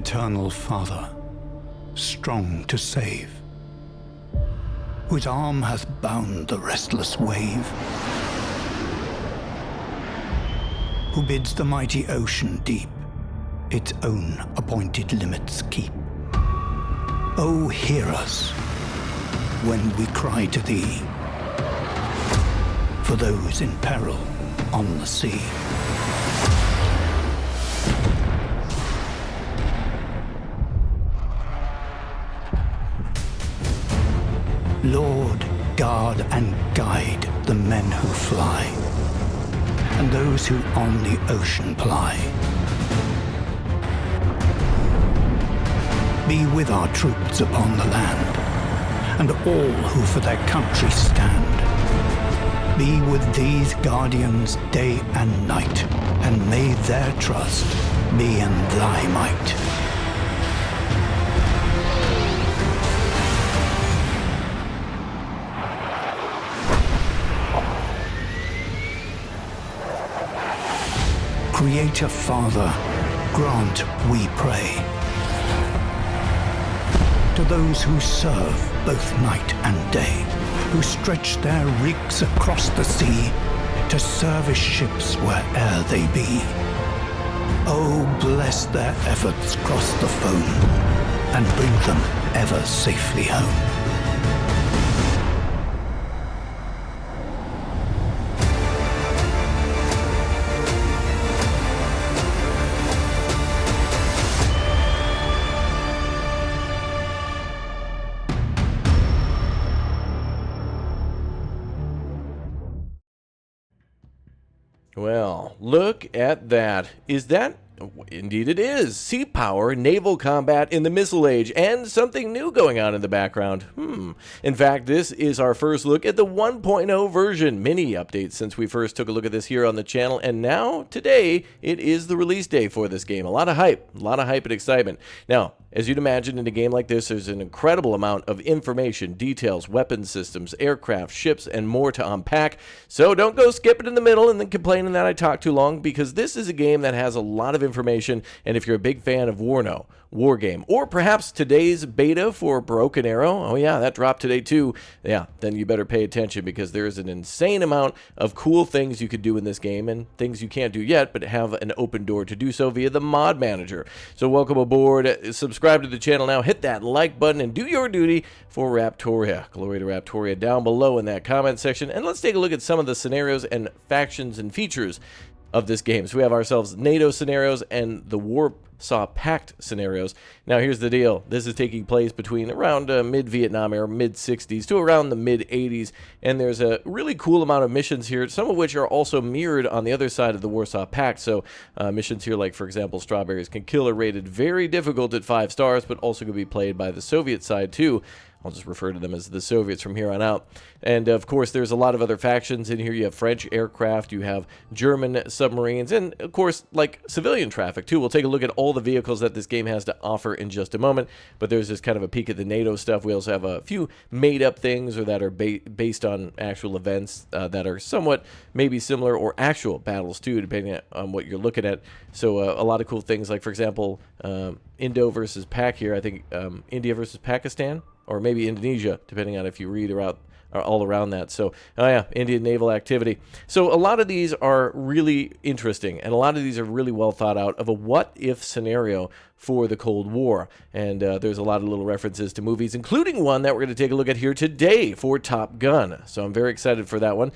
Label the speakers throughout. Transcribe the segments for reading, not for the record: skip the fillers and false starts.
Speaker 1: eternal Father, strong to save, whose arm hath bound the restless wave, who bids the mighty ocean deep its own appointed limits keep. Oh, hear us when we cry to thee, for those in peril on the sea. Lord, guard and guide the men who fly, and those who on the ocean ply. Be with our troops upon the land, and all who for their country stand. Be with these guardians day and night, and may their trust be in thy might. Creator Father, grant, we pray, to those who serve both night and day, who stretch their rigs across the sea to service ships where'er they be. Oh, bless their efforts cross the foam and bring them ever safely home.
Speaker 2: Well, look at that. Is that? Indeed it is. Sea power, naval combat in the Missile Age, and something new going on in the background. In fact, this is our first look at the 1.0 version mini update since we first took a look at this here on the channel, and now, today, it is the release day for this game. A lot of hype and excitement. Now, as you'd imagine, in a game like this, there's an incredible amount of information, details, weapon systems, aircraft, ships, and more to unpack. So don't go skipping in the middle and then complaining that I talk too long, because this is a game that has a lot of information, and if you're a big fan of Wargame, or perhaps today's beta for Broken Arrow, oh yeah, that dropped today too, yeah, then you better pay attention, because there's an insane amount of cool things you could do in this game, and things you can't do yet, but have an open door to do so via the mod manager. So welcome aboard, subscribe to the channel now, hit that like button, and do your duty for Raptoria. Glory to Raptoria down below in that comment section, and let's take a look at some of the scenarios and factions and features of this game. So we have ourselves NATO scenarios and the Warsaw Pact scenarios. Now here's the deal. This is taking place between around mid-Vietnam era, mid-60s to around the mid-80s, and there's a really cool amount of missions here, some of which are also mirrored on the other side of the Warsaw Pact. So missions here like, for example, Strawberries Can Kill are rated very difficult at 5 stars, but also can be played by the Soviet side too. I'll just refer to them as the Soviets from here on out. And of course, there's a lot of other factions in here. You have French aircraft, you have German submarines, and of course, like civilian traffic too. We'll take a look at all the vehicles that this game has to offer in just a moment, but there's just kind of a peek at the NATO stuff. We also have a few made-up things or that are based on actual events that are somewhat maybe similar, or actual battles too, depending on what you're looking at. So a lot of cool things, like for example, Indo versus Pac here. I think India versus Pakistan, or maybe Indonesia, depending on if you read all around that. So, oh yeah, Indian naval activity. So a lot of these are really interesting, and a lot of these are really well thought out of a what-if scenario for the Cold War. And there's a lot of little references to movies, including one that we're going to take a look at here today for Top Gun. So I'm very excited for that one.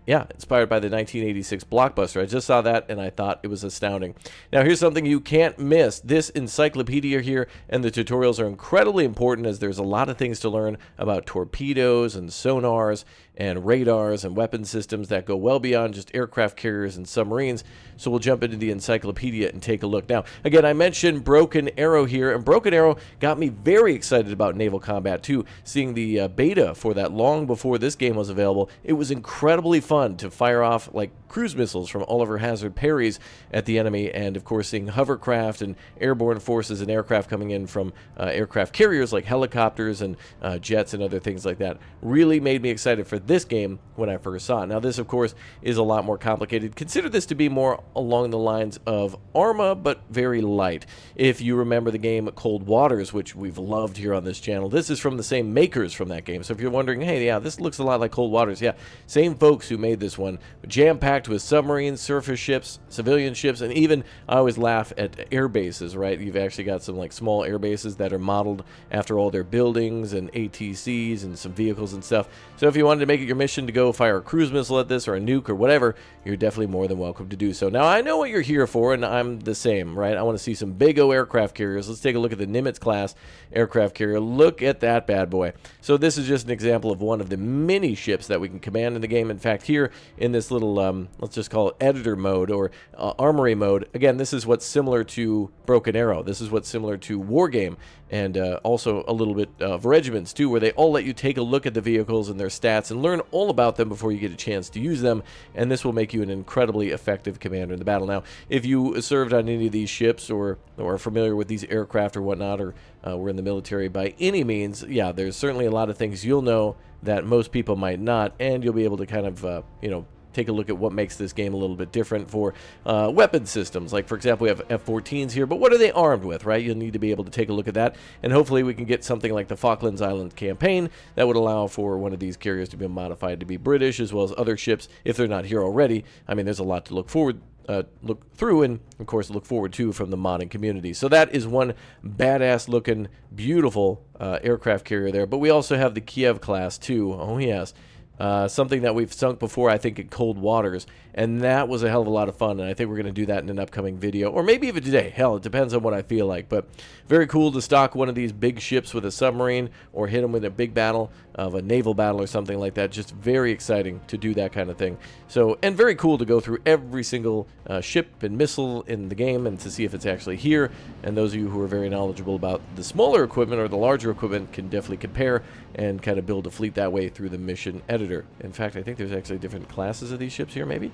Speaker 2: Yeah, inspired by the 1986 blockbuster. I just saw that and I thought it was astounding. Now here's something you can't miss. This encyclopedia here and the tutorials are incredibly important, as there's a lot of things to learn about torpedoes and sonars and radars and weapon systems that go well beyond just aircraft carriers and submarines. So we'll jump into the encyclopedia and take a look. Now, again, I mentioned Broken Arrow here, and Broken Arrow got me very excited about naval combat too. Seeing the beta for that long before this game was available, it was incredibly fun fun to fire off like cruise missiles from Oliver Hazard parries at the enemy, and of course seeing hovercraft and airborne forces and aircraft coming in from aircraft carriers like helicopters and jets and other things like that really made me excited for this game when I first saw it. Now this of course is a lot more complicated. Consider this to be more along the lines of Arma, but very light. If you remember the game Cold Waters, which we've loved here on this channel, this is from the same makers from that game. So if you're wondering, hey, yeah, this looks a lot like Cold Waters, yeah, same folks who made this one, jam-packed with submarines, surface ships, civilian ships, and even, I always laugh at air bases, right? You've actually got some like small air bases that are modeled after all their buildings and ATCs and some vehicles and stuff. So if you wanted to make it your mission to go fire a cruise missile at this or a nuke or whatever, you're definitely more than welcome to do so. Now, I know what you're here for, and I'm the same, right? I want to see some big O aircraft carriers. Let's take a look at the Nimitz class aircraft carrier. Look at that bad boy. So this is just an example of one of the many ships that we can command in the game. In fact, here in this little, let's just call it editor mode or armory mode, again, this is what's similar to Broken Arrow. This is what's similar to War Game, and also a little bit of Regiments too, where they all let you take a look at the vehicles and their stats and learn all about them before you get a chance to use them, and this will make you an incredibly effective commander in the battle. Now, if you served on any of these ships or are familiar with these aircraft or whatnot, or were in the military by any means, yeah, there's certainly a lot of things you'll know that most people might not, and you'll be able to kind of, you know, take a look at what makes this game a little bit different for weapon systems. Like, for example, we have F-14s here, but what are they armed with, right? You'll need to be able to take a look at that, and hopefully we can get something like the Falklands Island campaign that would allow for one of these carriers to be modified to be British, as well as other ships, if they're not here already. I mean, there's a lot to look through and of course look forward to from the modding community. So that is one badass looking beautiful aircraft carrier there, but we also have the Kiev class too. Oh yes, something that we've sunk before, I think, in Cold Waters, and that was a hell of a lot of fun, and I think we're going to do that in an upcoming video, or maybe even today. Hell, it depends on what I feel like, but very cool to stock one of these big ships with a submarine, or hit them with a big battle of a naval battle or something like that. Just very exciting to do that kind of thing. So, and very cool to go through every single ship and missile in the game and to see if it's actually here, and those of you who are very knowledgeable about the smaller equipment or the larger equipment can definitely compare and kind of build a fleet that way through the mission editor. In fact, I think there's actually different classes of these ships here, maybe?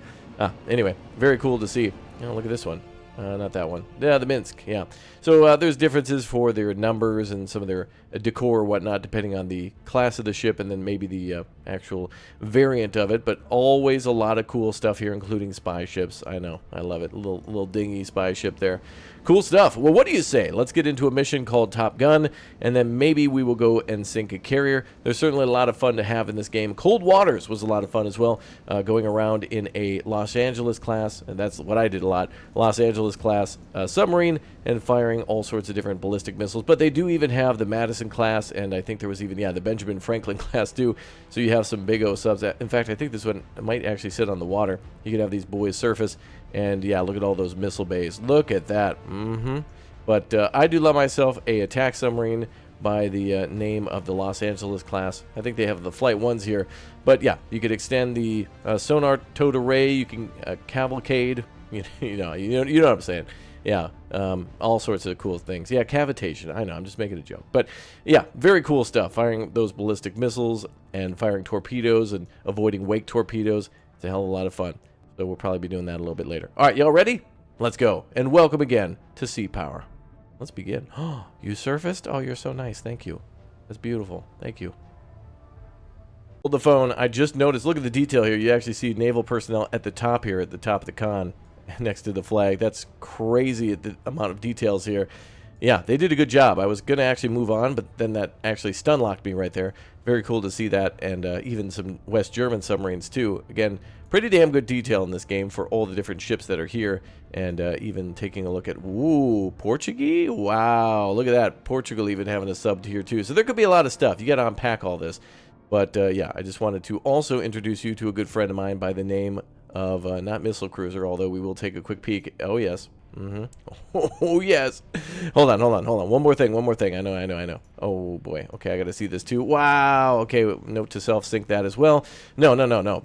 Speaker 2: Anyway, very cool to see. Oh, look at this one. Not that one. Yeah, the Minsk, yeah. So there's differences for their numbers and some of their decor or whatnot, depending on the class of the ship and then maybe the actual variant of it. But always a lot of cool stuff here, including spy ships. I know, I love it. Little dingy spy ship there. Cool stuff. Well, what do you say? Let's get into a mission called Top Gun, and then maybe we will go and sink a carrier. There's certainly a lot of fun to have in this game. Cold Waters was a lot of fun as well, going around in a Los Angeles class, and that's what I did a lot. Los Angeles class submarine, and firing all sorts of different ballistic missiles. But they do even have the Madison class, and I think there was even, yeah, the Benjamin Franklin class too. So you have some big O subs. In fact, I think this one might actually sit on the water. You could have these boys surface. And yeah, look at all those missile bays. Look at that. But I do love myself a attack submarine by the name of the Los Angeles class. I think they have the Flight 1s here. But yeah, you could extend the sonar towed array. You can cavalcade. You know what I'm saying. Yeah, all sorts of cool things. Yeah, cavitation. I know, I'm just making a joke. But yeah, very cool stuff. Firing those ballistic missiles and firing torpedoes and avoiding wake torpedoes. It's a hell of a lot of fun. So we'll probably be doing that a little bit later. All right, y'all ready? Let's go. And welcome again to Sea Power. Let's begin. Oh, you surfaced? Oh, you're so nice. Thank you. That's beautiful. Thank you. Hold the phone. I just noticed. Look at the detail here. You actually see naval personnel at the top here, at the top of the con, next to the flag. That's crazy, the amount of details here. Yeah, they did a good job. I was going to actually move on, but then that actually stun locked me right there. Very cool to see that, and even some West German submarines too. Again, pretty damn good detail in this game for all the different ships that are here, and even taking a look at, ooh, Portuguese? Wow, look at that. Portugal even having a sub here too. So there could be a lot of stuff. You got to unpack all this. But yeah, I just wanted to also introduce you to a good friend of mine by the name of, not Missile Cruiser, although we will take a quick peek. Oh, yes. Oh, yes. Hold on. One more thing. I know. Oh, boy. Okay, I got to see this, too. Wow. Okay, note to self, sync that as well. No.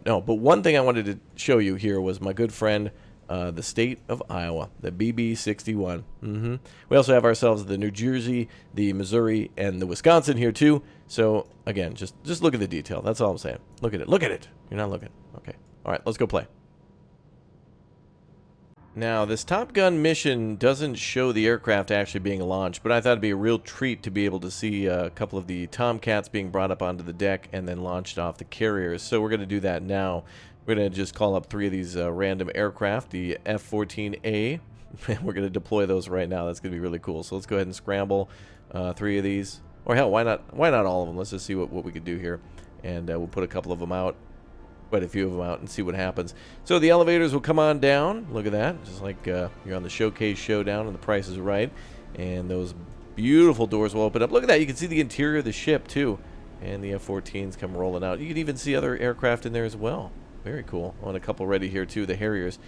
Speaker 2: But one thing I wanted to show you here was my good friend, the state of Iowa, the BB-61. We also have ourselves the New Jersey, the Missouri, and the Wisconsin here, too. So, again, just look at the detail. That's all I'm saying. Look at it. You're not looking. Okay. All right, let's go play. Now, this Top Gun mission doesn't show the aircraft actually being launched, but I thought it'd be a real treat to be able to see a couple of the Tomcats being brought up onto the deck and then launched off the carriers. So we're going to do that now. We're going to just call up 3 of these random aircraft, the F-14A, and we're going to deploy those right now. That's going to be really cool. So let's go ahead and scramble 3 of these. Or hell, why not all of them? Let's just see what we could do here. And we'll put a couple of them out. Quite a few of them out and see what happens. So the elevators will come on down. Look at that. Just like you're on the Showcase Showdown and the price is right. And those beautiful doors will open up. Look at that. You can see the interior of the ship too. And the F-14s come rolling out. You can even see other aircraft in there as well. Very cool. I want a couple ready here too. The Harriers.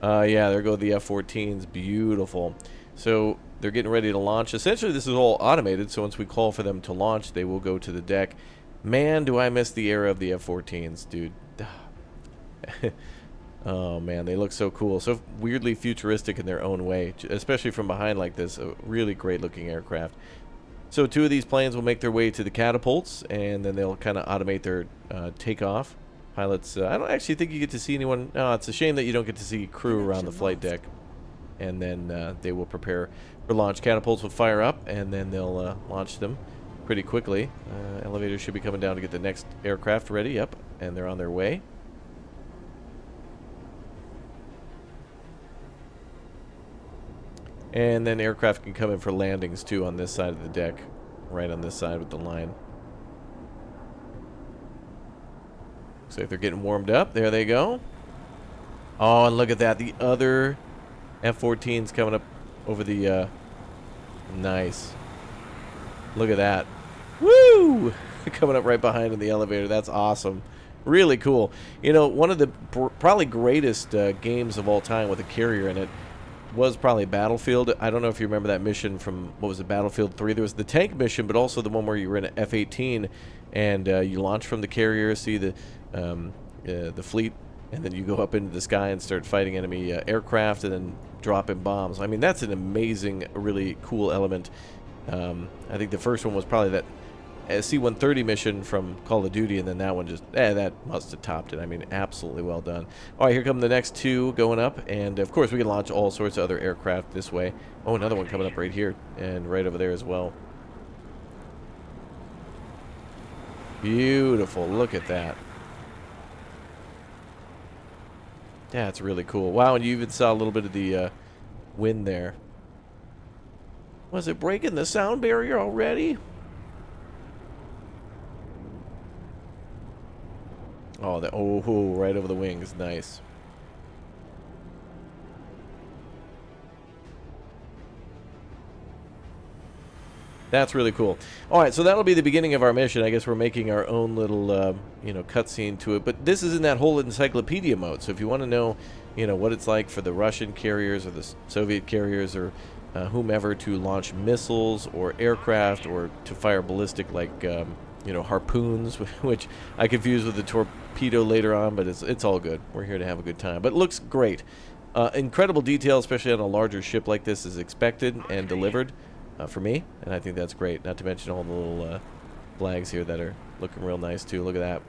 Speaker 2: Yeah, there go the F-14s. Beautiful. So they're getting ready to launch. Essentially, this is all automated. So once we call for them to launch, they will go to the deck. Man, do I miss the era of the F-14s, dude. Oh man, they look so cool, so weirdly futuristic in their own way, especially from behind like this. A really great looking aircraft. So 2 of these planes will make their way to the catapults, and then they'll kind of automate their takeoff. Pilots, I don't actually think you get to see anyone. Oh, it's a shame that you don't get to see crew around the flight deck. And then they will prepare for launch. Catapults will fire up, and then they'll launch them pretty quickly. Elevators should be coming down to get the next aircraft ready. Yep, and they're on their way. And then aircraft can come in for landings too on this side of the deck. Right on this side with the line. Looks like they're getting warmed up. There they go. Oh, and look at that. The other F-14's coming up over the... nice. Look at that. Woo! Coming up right behind in the elevator. That's awesome. Really cool. You know, one of the probably greatest games of all time with a carrier in it was probably Battlefield. I don't know if you remember that mission from, what was it, Battlefield 3? There was the tank mission, but also the one where you were in an F-18 and you launch from the carrier, see the fleet, and then you go up into the sky and start fighting enemy aircraft and then dropping bombs. I mean, that's an amazing, really cool element. I think the first one was probably that C-130 mission from Call of Duty, and then that one just, that must have topped it. I mean, absolutely well done. All right, here come the next 2 going up, and of course we can launch all sorts of other aircraft this way. Oh, another one coming up right here, and right over there as well. Beautiful, look at that. That's really cool. Wow, and you even saw a little bit of the wind there. Was it breaking the sound barrier already? Oh, right over the wings. Nice. That's really cool. All right, so that'll be the beginning of our mission. I guess we're making our own little, cutscene to it. But this is in that whole encyclopedia mode. So if you want to know, what it's like for the Russian carriers or the Soviet carriers or whomever to launch missiles or aircraft or to fire ballistic like harpoons, which I confuse with the torpedo later on, but it's all good. We're here to have a good time. But it looks great. Incredible detail, especially on a larger ship like this, is expected and delivered for me, and I think that's great. Not to mention all the little flags here that are looking real nice too. Look at that.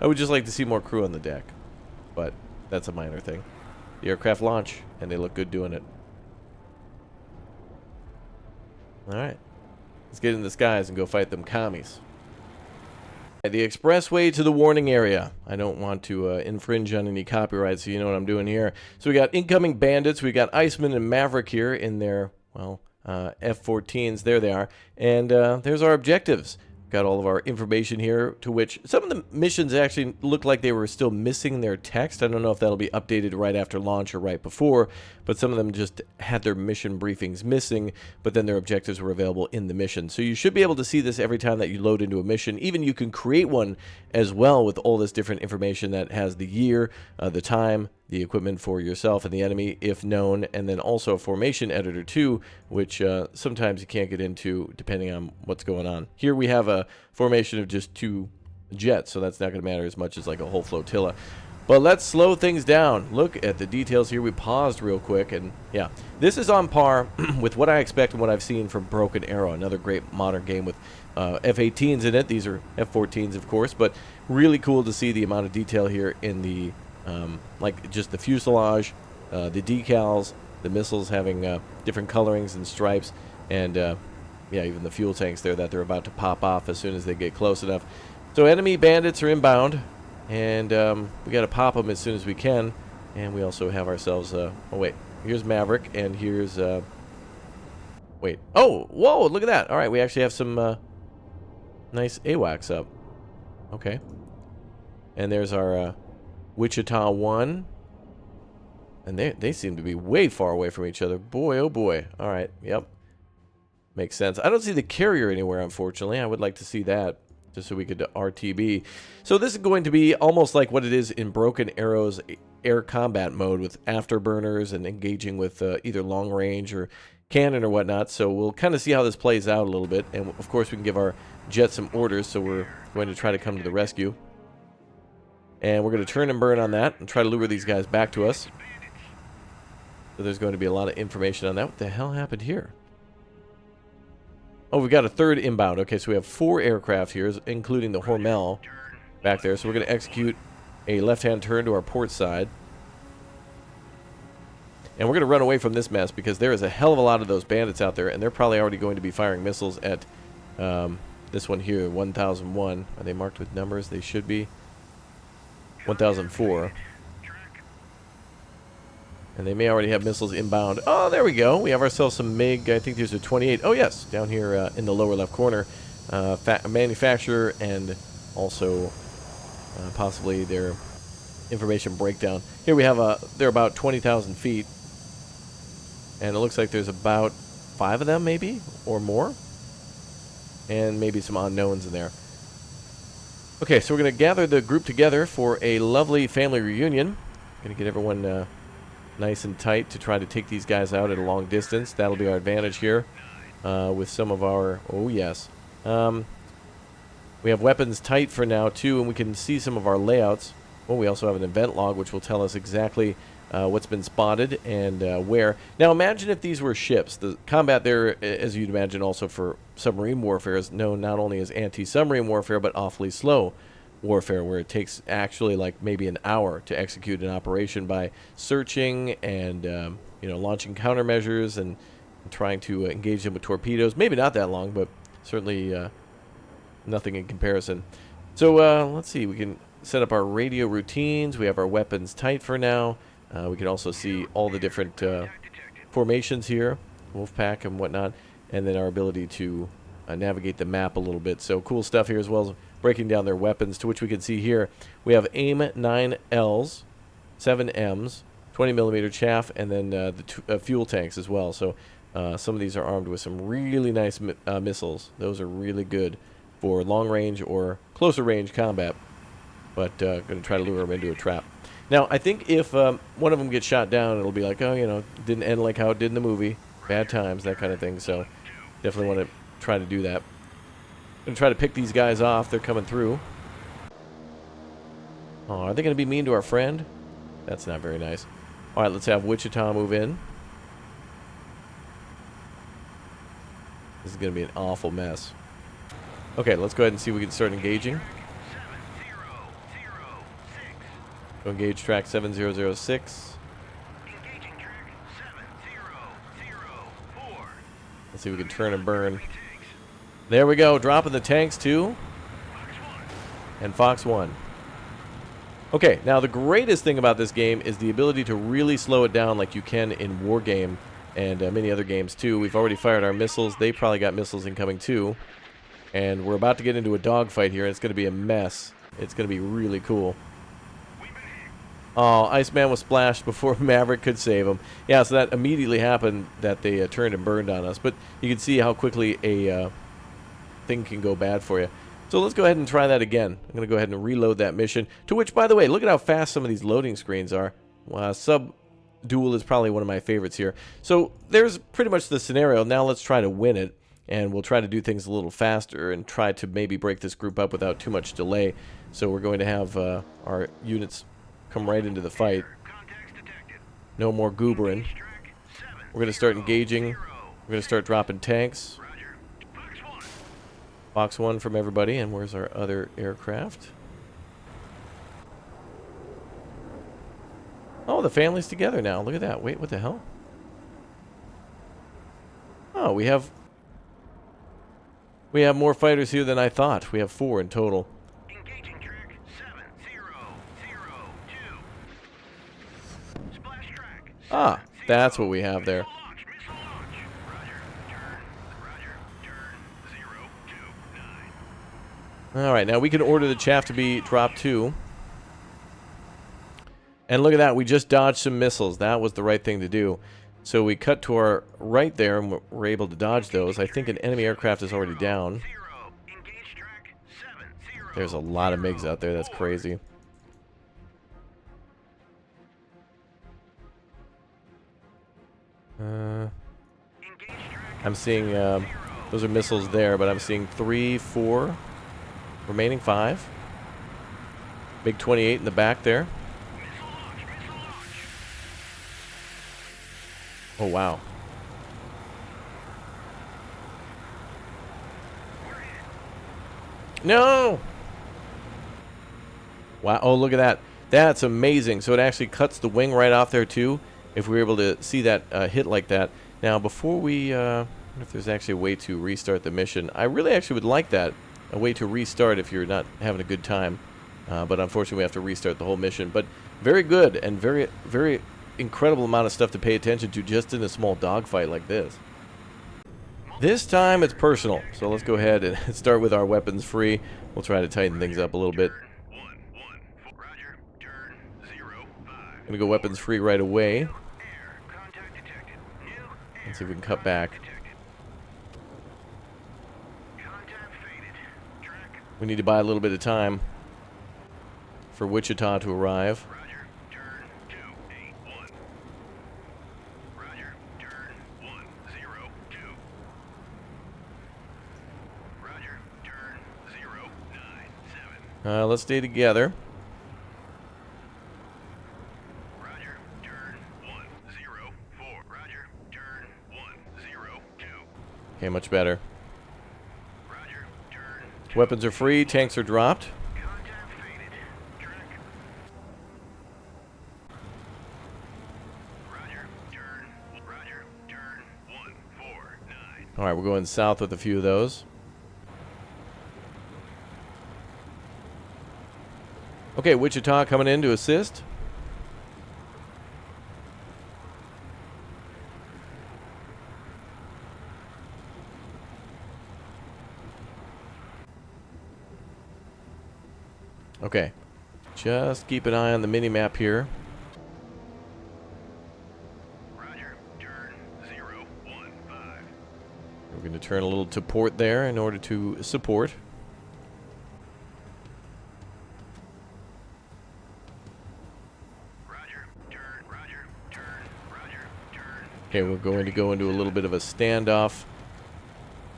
Speaker 2: I would just like to see more crew on the deck, but that's a minor thing. The aircraft launch, and they look good doing it. All right, let's get in the skies and go fight them commies. The expressway to the warning area. I don't want to infringe on any copyright, so you know what I'm doing here. So we got incoming bandits. We got Iceman and Maverick here in their, F-14s. There they are. And there's our objectives. Got all of our information here, to which some of the missions actually look like they were still missing their text. I don't know if that'll be updated right after launch or right before, but some of them just had their mission briefings missing, but then their objectives were available in the mission. So you should be able to see this every time that you load into a mission. Even you can create one as well with all this different information that has the year, the time, the equipment for yourself and the enemy, if known, and then also a formation editor too, which sometimes you can't get into depending on what's going on. Here we have a formation of just 2 jets, so that's not going to matter as much as like a whole flotilla. But let's slow things down. Look at the details here. We paused real quick, and yeah, this is on par with what I expect and what I've seen from Broken Arrow, another great modern game with F-18s in it. These are F-14s, of course, but really cool to see the amount of detail here in the like just the fuselage, the decals, the missiles having different colorings and stripes, and yeah, even the fuel tanks there that they're about to pop off as soon as they get close enough. So enemy bandits are inbound, and we got to pop them as soon as we can. And we also have ourselves, oh wait, here's Maverick, and here's, wait, oh, whoa, look at that. All right, we actually have some nice AWACS up. Okay. And there's our Wichita 1. And they seem to be way far away from each other. Boy, oh boy. All right, yep. Makes sense. I don't see the carrier anywhere, unfortunately. I would like to see that, just so we could RTB. So this is going to be almost like what it is in Broken Arrow's air combat mode, with afterburners and engaging with either long range or cannon or whatnot. So we'll kind of see how this plays out a little bit. And of course we can give our jet some orders, so we're going to try to come to the rescue. And we're going to turn and burn on that and try to lure these guys back to us. So there's going to be a lot of information on that. What the hell happened here? Oh, we got a third inbound. Okay, so we have 4 aircraft here, including the Hormel back there. So we're going to execute a left-hand turn to our port side. And we're going to run away from this mess, because there is a hell of a lot of those bandits out there, and they're probably already going to be firing missiles at this one here, 1001. Are they marked with numbers? They should be. 1004. And they may already have missiles inbound. Oh, there we go. We have ourselves some MiG. I think there's a 28. Oh, yes, down here in the lower left corner. Manufacturer and also possibly their information breakdown. Here we have they're about 20,000 feet. And it looks like there's about 5 of them, maybe, or more. And maybe some unknowns in there. Okay, so we're going to gather the group together for a lovely family reunion. Going to get everyone nice and tight to try to take these guys out at a long distance. That'll be our advantage here with some of our... Oh, yes. We have weapons tight for now, too, and we can see some of our layouts. Well, we also have an event log, which will tell us exactly what's been spotted and where. Now, imagine if these were ships. The combat there, as you'd imagine also for submarine warfare, is known not only as anti-submarine warfare, but awfully slow warfare, where it takes actually like maybe an hour to execute an operation by searching and you know, launching countermeasures and trying to engage them with torpedoes. Maybe not that long, but certainly nothing in comparison. So let's see, we can set up our radio routines. We have our weapons tight for now. We can also see all the different formations here, Wolfpack and whatnot, and then our ability to navigate the map a little bit. So cool stuff here, as well as breaking down their weapons, to which we can see here we have AIM 9Ls, 7Ms, 20mm chaff, and then the fuel tanks as well. So some of these are armed with some really nice missiles. Those are really good for long range or closer range combat, but going to try to lure them into a trap. Now, I think if one of them gets shot down, it'll be like, oh, you know, didn't end like how it did in the movie. Bad times, that kind of thing. So definitely want to try to do that. Going to try to pick these guys off. They're coming through. Oh, are they going to be mean to our friend? That's not very nice. All right, let's have Wichita move in. This is going to be an awful mess. Okay, let's go ahead and see if we can start engaging. Go engage track 7006. Let's see if we can turn and burn. There we go, dropping the tanks too. And Fox 1. Okay, now the greatest thing about this game is the ability to really slow it down like you can in War Game and many other games too. We've already fired our missiles. They probably got missiles incoming too. And we're about to get into a dogfight here, and it's going to be a mess. It's going to be really cool. Oh, Iceman was splashed before Maverick could save him. Yeah, so that immediately happened, that they turned and burned on us. But you can see how quickly a thing can go bad for you. So let's go ahead and try that again. I'm going to go ahead and reload that mission. To which, by the way, look at how fast some of these loading screens are. Sub-duel is probably one of my favorites here. So there's pretty much the scenario. Now let's try to win it. And we'll try to do things a little faster and try to maybe break this group up without too much delay. So we're going to have our units come right into the fight. No more goobering. We're going to start engaging. We're going to start dropping tanks. Fox 1 from everybody. And where's our other aircraft? Oh, the family's together now. Look at that. Wait, what the hell? Oh, we have more fighters here than I thought. We have 4 in total.
Speaker 3: Engaging track 7002. Splash track.
Speaker 2: Ah, that's what we have there.
Speaker 3: Missile launch. Roger, turn 029.
Speaker 2: All right, now we can order the chaff to be dropped too. And look at that, we just dodged some missiles. That was the right thing to do. So we cut to our right there, and we're able to dodge those. I think an enemy aircraft is already down.
Speaker 3: Engage track 70.
Speaker 2: There's a lot of MiGs out there. That's crazy. I'm seeing, those are missiles there, but I'm seeing 3, 4, remaining 5. Big 28 in the back there. Oh, wow. No! Wow, oh, look at that. That's amazing. So it actually cuts the wing right off there, too, if we were able to see that hit like that. Now, before we, I wonder if there's actually a way to restart the mission. I really actually would like that, a way to restart if you're not having a good time. But unfortunately, we have to restart the whole mission. But very good and very, very incredible amount of stuff to pay attention to just in a small dogfight like this. This time it's personal, so let's go ahead and start with our weapons free. We'll try to tighten things up a little bit.
Speaker 3: Roger, turn 05.
Speaker 2: Gonna go weapons free right away.
Speaker 3: Air, contact detected. New
Speaker 2: Let's see if we can cut back.
Speaker 3: detected. Contact faded. Track.
Speaker 2: We need to buy a little bit of time for Wichita to arrive.
Speaker 3: Roger, turn 281. Roger, turn 102. Roger, turn 097.
Speaker 2: Let's stay together.
Speaker 3: Roger, turn 104. Roger, turn 102.
Speaker 2: Okay, much better.
Speaker 3: Roger, turn
Speaker 2: Weapons are free, tanks are dropped.
Speaker 3: contact faded. Track. Roger, turn 149.
Speaker 2: Alright, we're going south with a few of those. Okay, Wichita coming in to assist. Okay, just keep an eye on the mini-map here.
Speaker 3: Roger, turn 015.
Speaker 2: We're going to turn a little to port there in order to support.
Speaker 3: Roger, turn, Roger, turn.
Speaker 2: Okay, we're going to go into a little bit of a standoff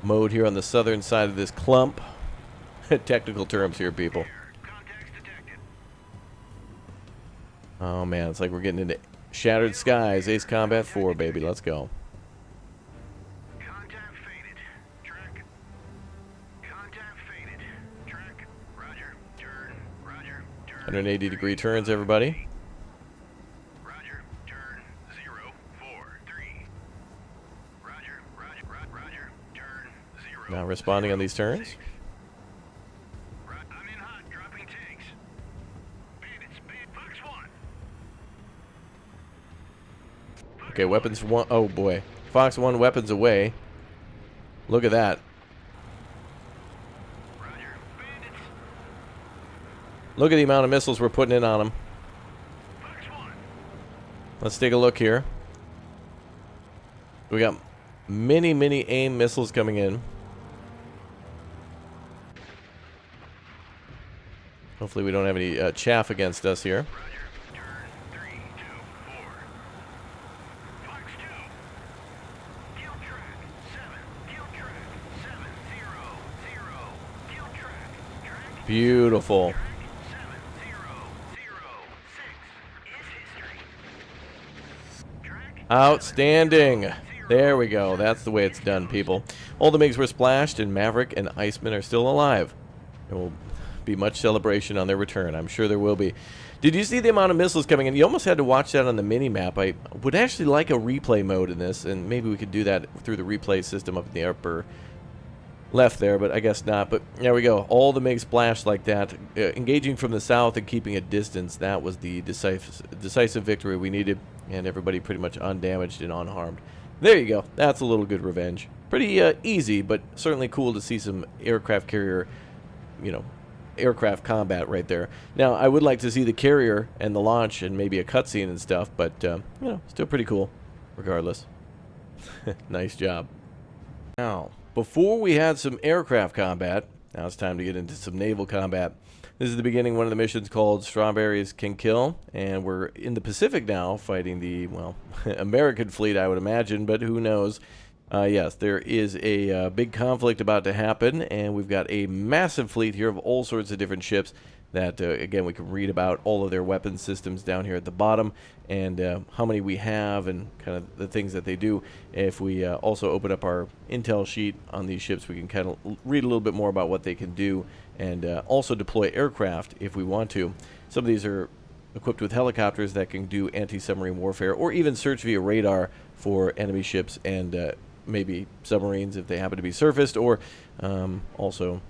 Speaker 2: mode here on the southern side of this clump. Technical terms here, people.
Speaker 3: Contacts detected.
Speaker 2: Oh man, it's like we're getting into Shattered Skies, Ace Combat 4, baby. Let's go.
Speaker 3: Contact faded. Track. Contact faded. Track. Roger, turn,
Speaker 2: 180-degree turns, everybody.
Speaker 3: Roger, turn 043. Roger, turn 0.
Speaker 2: Not responding on these turns.
Speaker 3: I'm in hot, dropping tanks. Bandits, Fox 1.
Speaker 2: Okay, weapons 1. Oh boy. Fox 1 weapons away. Look at that.
Speaker 3: Roger, bandits,
Speaker 2: Look at the amount of missiles we're putting in on them.
Speaker 3: Fox 1.
Speaker 2: Let's take a look here. We got many, many AIM missiles coming in. Hopefully we don't have any chaff against us here.
Speaker 3: Roger, turn 324. Fox 2. Kill track 7. Kill track 700. Kill track. Track.
Speaker 2: Beautiful.
Speaker 3: Track 7006 is history. Track.
Speaker 2: Outstanding. There we go. That's the way it's done, people. All the MiGs were splashed, and Maverick and Iceman are still alive. And we'll be much celebration on their return. I'm sure there will be. Did you see the amount of missiles coming in? You almost had to watch that on the mini-map. I would actually like a replay mode in this, and maybe we could do that through the replay system up in the upper left there, but I guess not. But there we go. All the MiG splashed like that. Engaging from the south and keeping a distance, that was the decisive victory we needed, and everybody pretty much undamaged and unharmed. There you go. That's a little good revenge. Pretty easy, but certainly cool to see some aircraft carrier, aircraft combat right there. Now, I would like to see the carrier and the launch and maybe a cutscene and stuff, but, still pretty cool regardless. Nice job. Now, before we had some aircraft combat, now it's time to get into some naval combat. This is the beginning of one of the missions called Strawberries Can Kill, and we're in the Pacific now fighting the, well, American fleet, I would imagine, but who knows. Yes, there is a big conflict about to happen, and we've got a massive fleet here of all sorts of different ships that, again, we can read about all of their weapon systems down here at the bottom, and how many we have, and kind of the things that they do. If we also open up our intel sheet on these ships, we can kind of read a little bit more about what they can do, and also deploy aircraft if we want to. Some of these are equipped with helicopters that can do anti-submarine warfare, or even search via radar for enemy ships and maybe submarines if they happen to be surfaced, or also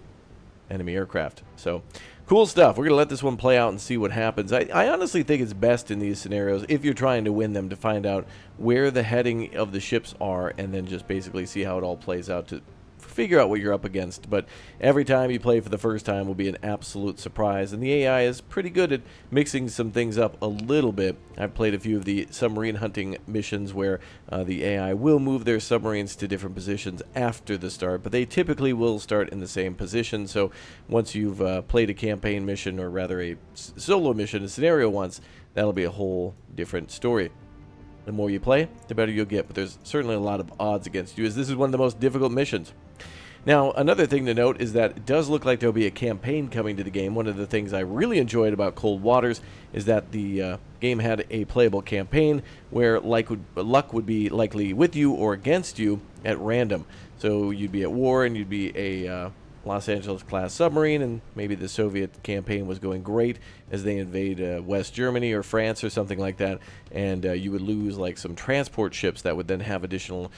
Speaker 2: enemy aircraft. So cool stuff. We're going to let this one play out and see what happens. I honestly think it's best in these scenarios, if you're trying to win them, to find out where the heading of the ships are, and then just basically see how it all plays out to figure out what you're up against. But every time you play for the first time will be an absolute surprise, and the AI is pretty good at mixing some things up a little bit. I've played a few of the submarine hunting missions where the AI will move their submarines to different positions after the start, but they typically will start in the same position. So once you've played a campaign mission, or rather a solo mission, a scenario once, that'll be a whole different story. The more you play, the better you'll get, but there's certainly a lot of odds against you, as this is one of the most difficult missions. Now, another thing to note is that it does look like there'll be a campaign coming to the game. One of the things I really enjoyed about Cold Waters is that the game had a playable campaign where luck would be likely with you or against you at random. So you'd be at war, and you'd be a Los Angeles class submarine, and maybe the Soviet campaign was going great as they invade West Germany or France or something like that, and you would lose like some transport ships that would then have additional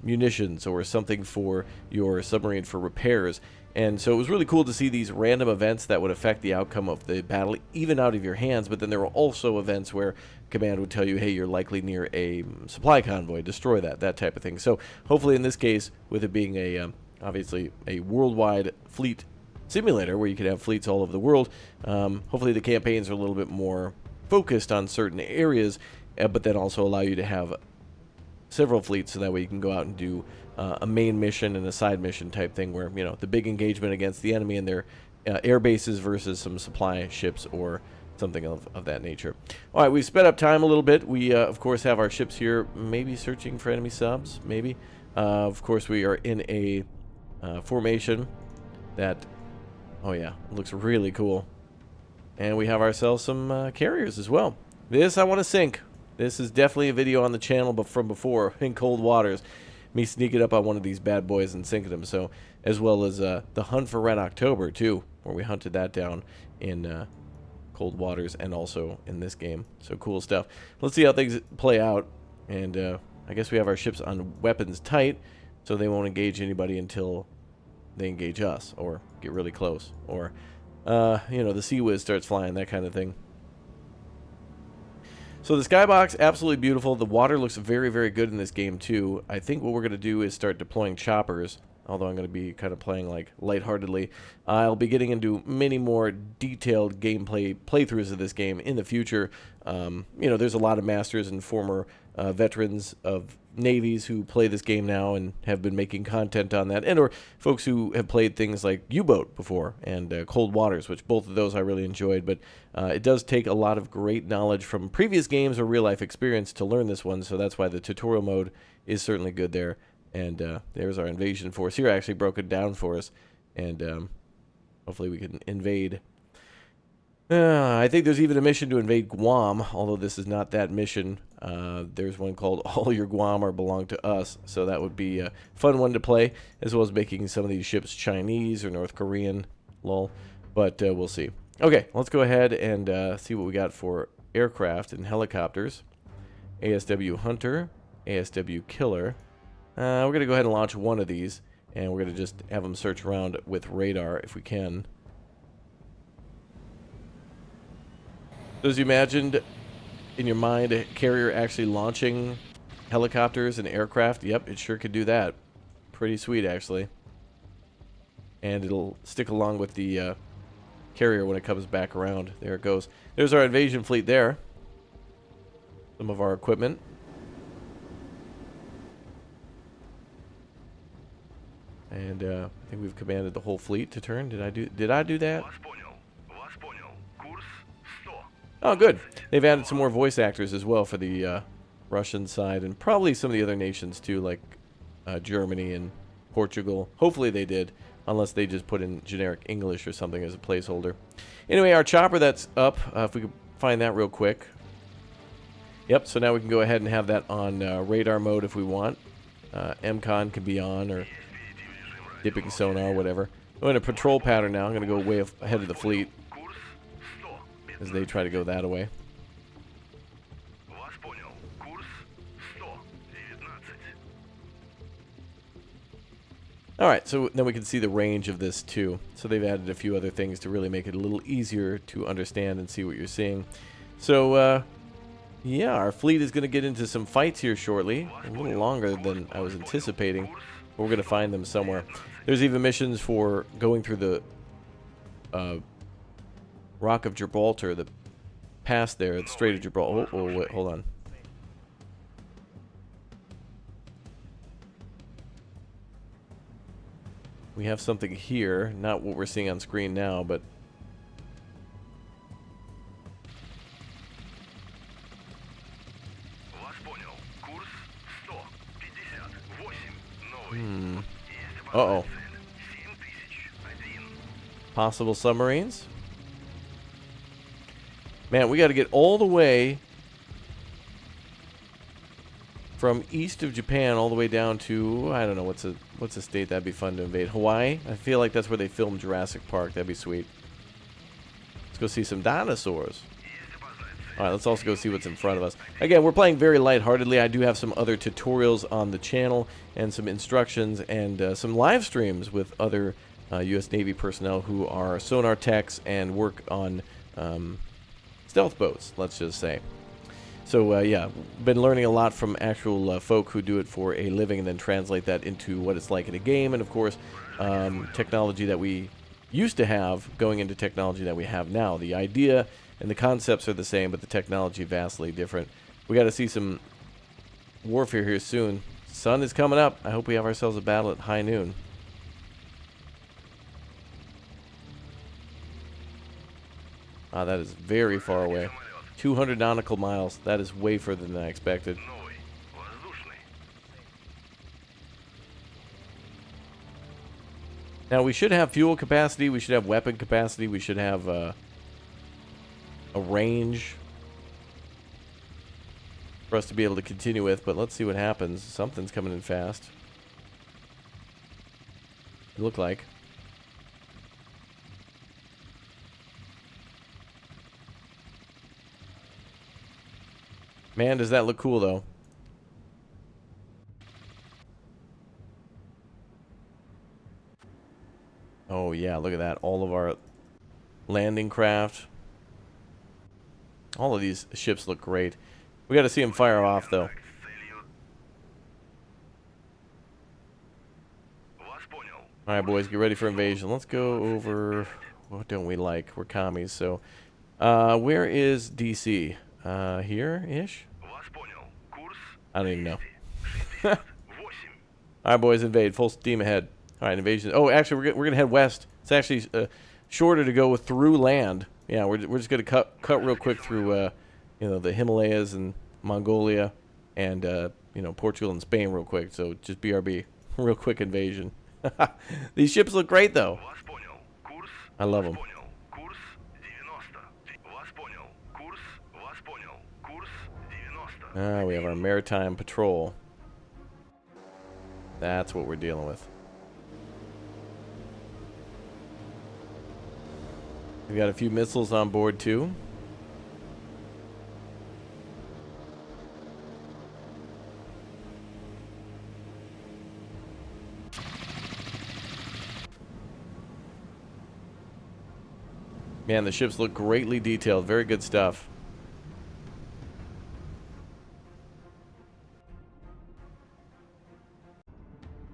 Speaker 2: munitions or something for your submarine for repairs. And so it was really cool to see these random events that would affect the outcome of the battle, even out of your hands. But then there were also events where command would tell you, hey, you're likely near a supply convoy, destroy that type of thing. So hopefully in this case, with it being a obviously a worldwide fleet simulator where you can have fleets all over the world, hopefully the campaigns are a little bit more focused on certain areas, but then also allow you to have several fleets, so that way you can go out and do a main mission and a side mission type thing, where the big engagement against the enemy and their air bases versus some supply ships or something of that nature. All right, we've sped up time a little bit. We of course have our ships here, maybe searching for enemy subs, maybe. Of course we are in a formation that, oh yeah, looks really cool. And we have ourselves some carriers as well. This I want to sink. This is definitely a video on the channel, but from before, in Cold Waters, me sneaking up on one of these bad boys and sinking them. So, as well as the hunt for Red October too, where we hunted that down in Cold Waters and also in this game. So cool stuff. Let's see how things play out. And I guess we have our ships on weapons tight, so they won't engage anybody until they engage us or get really close, or the Sea Whiz starts flying, that kind of thing. So the skybox, absolutely beautiful. The water looks very, very good in this game too. I think what we're going to do is start deploying choppers, although I'm going to be kind of playing like lightheartedly. I'll be getting into many more detailed gameplay playthroughs of this game in the future. There's a lot of masters and former veterans of navies who play this game now and have been making content on that, and or folks who have played things like U-Boat before and Cold Waters, which both of those I really enjoyed. But it does take a lot of great knowledge from previous games or real-life experience to learn this one, so that's why the tutorial mode is certainly good there. And there's our invasion force here, actually broken down for us, and hopefully we can invade. I think there's even a mission to invade Guam, although this is not that mission. There's one called All Your Guam Are Belong to Us, so that would be a fun one to play, as well as making some of these ships Chinese or North Korean, lol. But we'll see. Okay, let's go ahead and see what we got for aircraft and helicopters. ASW Hunter, ASW Killer. We're going to go ahead and launch one of these, and we're going to just have them search around with radar if we can. So as you imagined in your mind, a carrier actually launching helicopters and aircraft, yep, it sure could do that. Pretty sweet, actually. And it'll stick along with the carrier when it comes back around. There it goes. There's our invasion fleet there. Some of our equipment. And I think we've commanded the whole fleet to turn. Did I do that? Oh, good. They've added some more voice actors as well for the Russian side, and probably some of the other nations too, like Germany and Portugal. Hopefully they did, unless they just put in generic English or something as a placeholder. Anyway, our chopper that's up, if we could find that real quick. Yep, so now we can go ahead and have that on radar mode if we want. MCON can be on, or dipping sonar, whatever. I'm in a patrol pattern now. I'm going to go way ahead of the fleet as they try to go that way. Alright, so then we can see the range of this too. So they've added a few other things to really make it a little easier to understand and see what you're seeing. So, yeah, our fleet is going to get into some fights here shortly. A little longer than I was anticipating. But we're going to find them somewhere. There's even missions for going through the Rock of Gibraltar, the pass there, the Strait of Gibraltar. Oh, wait, hold on. We have something here, not what we're seeing on screen now, but uh-oh. Possible submarines? Man, we got to get all the way from east of Japan all the way down to, I don't know, what's a state that'd be fun to invade? Hawaii? I feel like that's where they filmed Jurassic Park. That'd be sweet. Let's go see some dinosaurs. Alright, let's also go see what's in front of us. Again, we're playing very lightheartedly. I do have some other tutorials on the channel and some instructions and some live streams with other U.S. Navy personnel who are sonar techs and work on stealth boats, let's just say. So, yeah, been learning a lot from actual folk who do it for a living and then translate that into what it's like in a game. And, of course, technology that we used to have going into technology that we have now. The idea and the concepts are the same, but the technology vastly different. We got to see some warfare here soon. Sun is coming up. I hope we have ourselves a battle at high noon. Ah, that is very far away. 200 nautical miles. That is way further than I expected. Now, we should have fuel capacity. We should have weapon capacity. We should have a range for us to be able to continue with. But let's see what happens. Something's coming in fast. It looked like. Man, does that look cool, though. Oh, yeah, look at that. All of our landing craft. All of these ships look great. We got to see them fire off, though. Alright, boys, get ready for invasion. Let's go over... What don't we like? We're commies, so... where is DC? Here-ish? I don't even know. Alright, boys, invade. Full steam ahead. Alright, invasion. Oh, actually, we're gonna head west. It's actually shorter to go through land. Yeah, we're just gonna cut real quick through, you know, the Himalayas and Mongolia and, you know, Portugal and Spain real quick. So just BRB. Real quick invasion. These ships look great, though. I love them. Ah, we have our maritime patrol. That's what we're dealing with. We got a few missiles on board too. Man, the ships look greatly detailed. Very good stuff.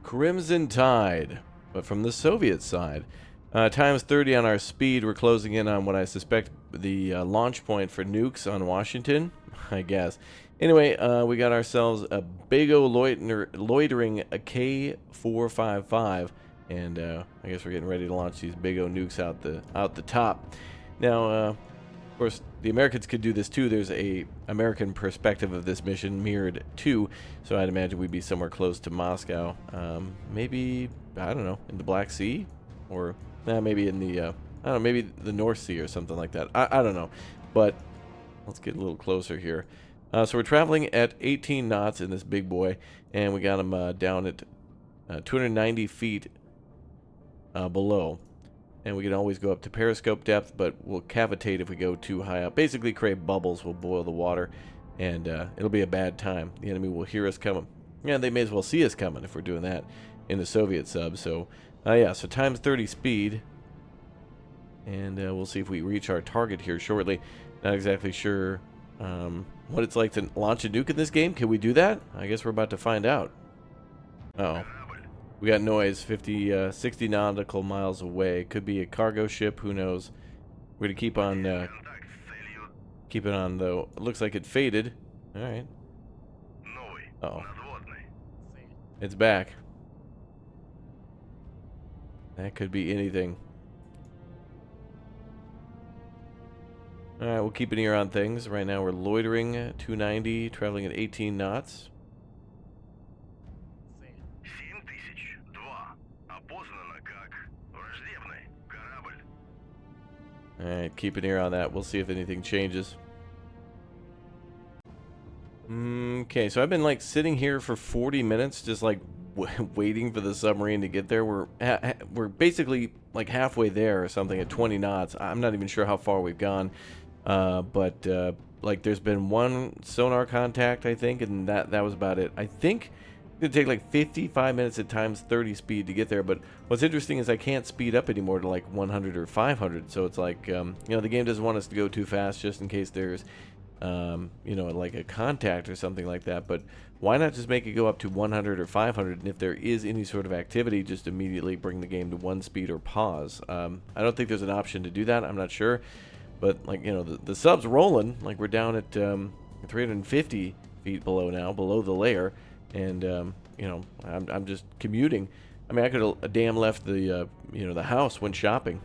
Speaker 2: Crimson Tide, but from the Soviet side. Times 30 on our speed. We're closing in on what I suspect the launch point for nukes on Washington, I guess. Anyway, we got ourselves a big O loitering a K-455, and I guess we're getting ready to launch these big O nukes out the top. Now, of course, the Americans could do this too. There's a American perspective of this mission mirrored too, so I'd imagine we'd be somewhere close to Moscow. Maybe, I don't know, in the Black Sea, or maybe in the I don't know, maybe the North Sea or something like that. I don't know, but let's get a little closer here. So we're traveling at 18 knots in this big boy, and we got them down at 290 feet below. And we can always go up to periscope depth, but we'll cavitate if we go too high up. Basically create bubbles, will boil the water, and it'll be a bad time. The enemy will hear us coming. Yeah, they may as well see us coming if we're doing that in the Soviet sub. So, yeah, so times 30 speed. And we'll see if we reach our target here shortly. Not exactly sure what it's like to launch a nuke in this game. Can we do that? I guess we're about to find out. Uh-oh. We got noise 60 nautical miles away. Could be a cargo ship. Who knows? We're going to keep on keep it on, though. It looks like it faded. All right. Uh-oh. It's back. That could be anything. All right, we'll keep an ear on things. Right now we're loitering at 290, traveling at 18 knots. Alright, keep an ear on that. We'll see if anything changes. Okay, so I've been like sitting here for 40 minutes just like waiting for the submarine to get there. We're basically like halfway there or something at 20 knots. I'm not even sure how far we've gone. But like there's been one sonar contact, I think, and that was about it. I think it'd take like 55 minutes at times 30 speed to get there, but what's interesting is I can't speed up anymore to like 100 or 500, so it's like, you know, the game doesn't want us to go too fast just in case there's, you know, like a contact or something like that, but why not just make it go up to 100 or 500, and if there is any sort of activity, just immediately bring the game to 1 speed or pause. I don't think there's an option to do that, I'm not sure, but like, you know, the sub's rolling, like we're down at 350 feet below now, below the layer. And you know, I'm just commuting. I mean, I could have damn left the you know, the house, went shopping,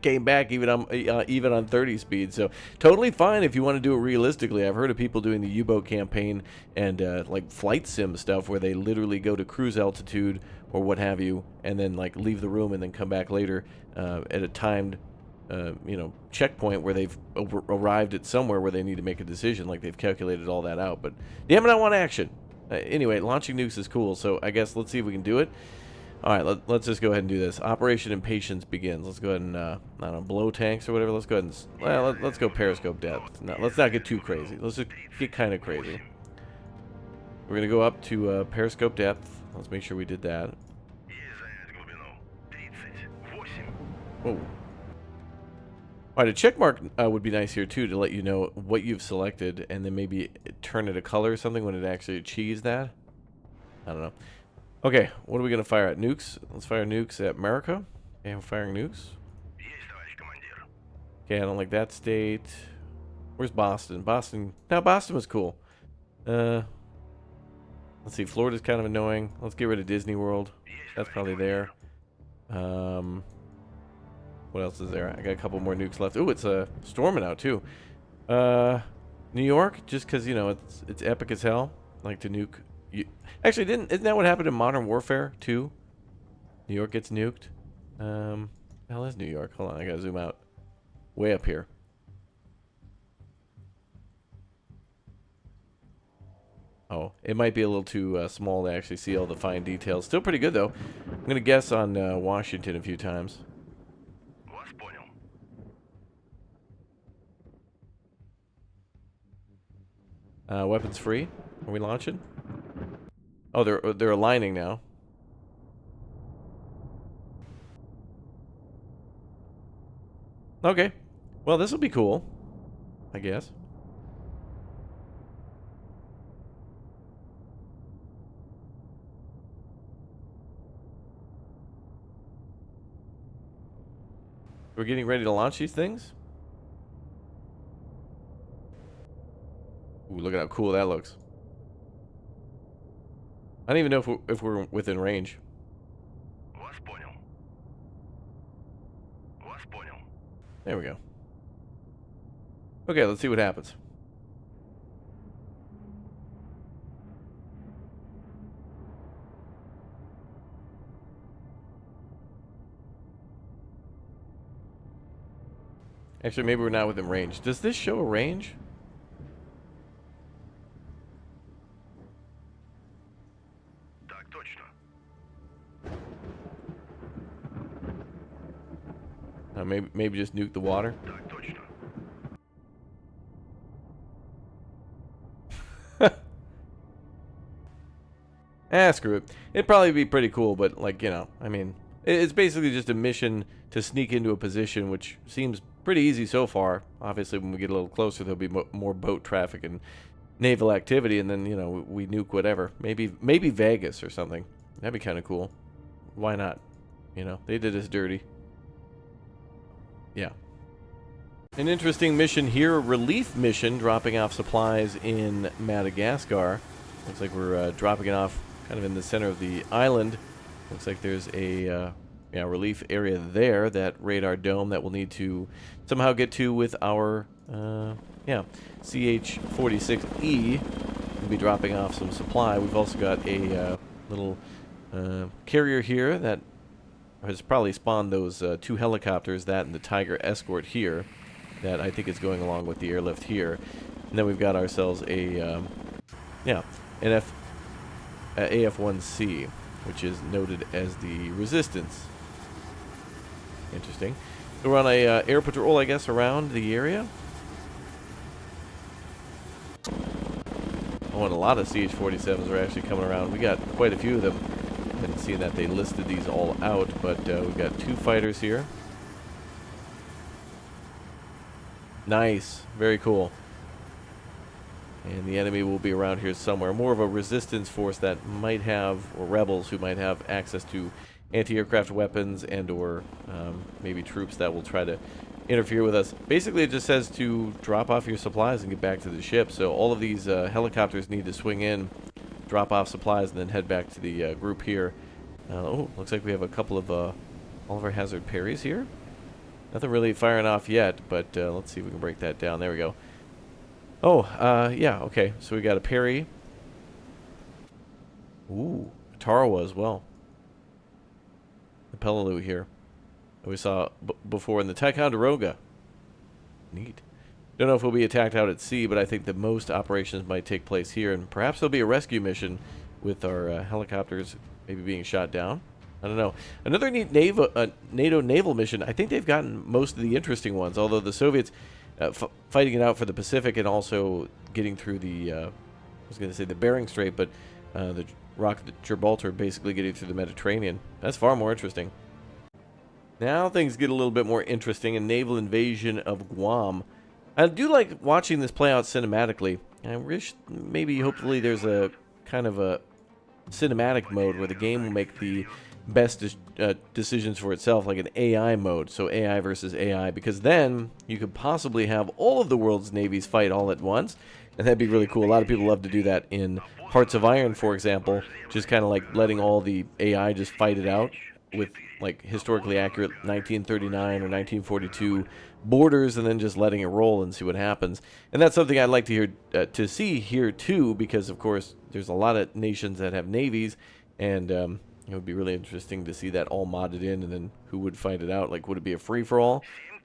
Speaker 2: came back even on 30 speed. So totally fine if you want to do it realistically. I've heard of people doing the U-boat campaign and like flight sim stuff where they literally go to cruise altitude or what have you, and then like leave the room and then come back later at a timed you know, checkpoint where they've arrived at somewhere where they need to make a decision, like they've calculated all that out. But damn it, I want action. Anyway, launching nukes is cool, so I guess let's see if we can do it. Alright, let's just go ahead and do this. Operation Impatience begins. Let's go ahead and, I don't know, blow tanks or whatever. Let's go ahead and, well, let's go periscope depth. No, let's not get too crazy. Let's just get kind of crazy. We're going to go up to periscope depth. Let's make sure we did that. Whoa. Alright, a check mark would be nice here too, to let you know what you've selected, and then maybe turn it a color or something when it actually achieves that. I don't know. Okay, what are we going to fire at? Nukes? Let's fire nukes at America. Okay, I'm firing nukes. Okay, I don't like that state. Where's Boston? Boston. Now, Boston was cool. Let's see, Florida's kind of annoying. Let's get rid of Disney World. That's probably there. What else is there? I got a couple more nukes left. Ooh, it's storming out too. New York, just because, you know, it's epic as hell. Like to nuke. Actually, isn't that what happened in Modern Warfare 2? New York gets nuked. Hell is New York? Hold on, I gotta zoom out. Way up here. Oh, it might be a little too small to actually see all the fine details. Still pretty good though. I'm gonna guess on Washington a few times. Weapons free. Are we launching? Oh, they're aligning now. Okay. Well, this will be cool, I guess. We're getting ready to launch these things. Ooh, look at how cool that looks. I don't even know if we're within range.
Speaker 3: Вас понял. Вас понял.
Speaker 2: There we go. Okay, let's see what happens. Actually, maybe we're not within range. Does this show a range?
Speaker 3: Так точно.
Speaker 2: Maybe just nuke the water.
Speaker 3: Так точно.
Speaker 2: Screw it. It'd probably be pretty cool, but like, you know, I mean, it's basically just a mission to sneak into a position, which seems pretty easy so far. Obviously, when we get a little closer, there'll be more boat traffic and naval activity, and then, you know, we nuke whatever. Maybe Vegas or something. That'd be kind of cool. Why not? You know, they did us dirty. Yeah. An interesting mission here, a relief mission, dropping off supplies in Madagascar. Looks like we're dropping it off kind of in the center of the island. Looks like there's a relief area there, that radar dome that we'll need to somehow get to with our CH-46E. We'll be dropping off some supply. We've also got a little carrier here that has probably spawned those 2 helicopters, that and the Tiger escort here, that I think is going along with the airlift here. And then we've got ourselves a an AF-1C, which is noted as the Resistance. Interesting. So we're on a air patrol, I guess, around the area. Oh, and a lot of CH-47s are actually coming around. We got quite a few of them. I hadn't seen that they listed these all out, but we've got 2 fighters here. Nice. Very cool. And the enemy will be around here somewhere. More of a resistance force that might have, or rebels who might have access to anti-aircraft weapons and or maybe troops that will try to interfere with us. Basically, it just says to drop off your supplies and get back to the ship. So all of these helicopters need to swing in, drop off supplies, and then head back to the group here. Oh, looks like we have a couple of all of our hazard parries here. Nothing really firing off yet, but let's see if we can break that down. There we go. Oh, yeah, okay. So we got a parry. Ooh, a Tarawa as well. The Peleliu here that we saw before in the Ticonderoga. Neat. Don't know if we'll be attacked out at sea, but I think that most operations might take place here, and perhaps there'll be a rescue mission with our helicopters maybe being shot down. I don't know. Another neat NATO naval mission. I think they've gotten most of the interesting ones, although the Soviets fighting it out for the Pacific and also getting through the, I was going to say the Bering Strait, but the Rock of Gibraltar, basically getting through the Mediterranean. That's far more interesting. Now things get a little bit more interesting. A naval invasion of Guam. I do like watching this play out cinematically. I wish maybe, hopefully, there's a kind of a cinematic mode where the game will make the best decisions for itself, like an AI mode, so AI versus AI, because then you could possibly have all of the world's navies fight all at once, and that'd be really cool. A lot of people love to do that in Hearts of Iron, for example, just kind of like letting all the AI just fight it out with like historically accurate 1939 or 1942 borders, and then just letting it roll and see what happens. And that's something I'd like to see here too, because of course there's a lot of nations that have navies, and it would be really interesting to see that all modded in, and then who would fight it out. Like, would it be a free-for-all?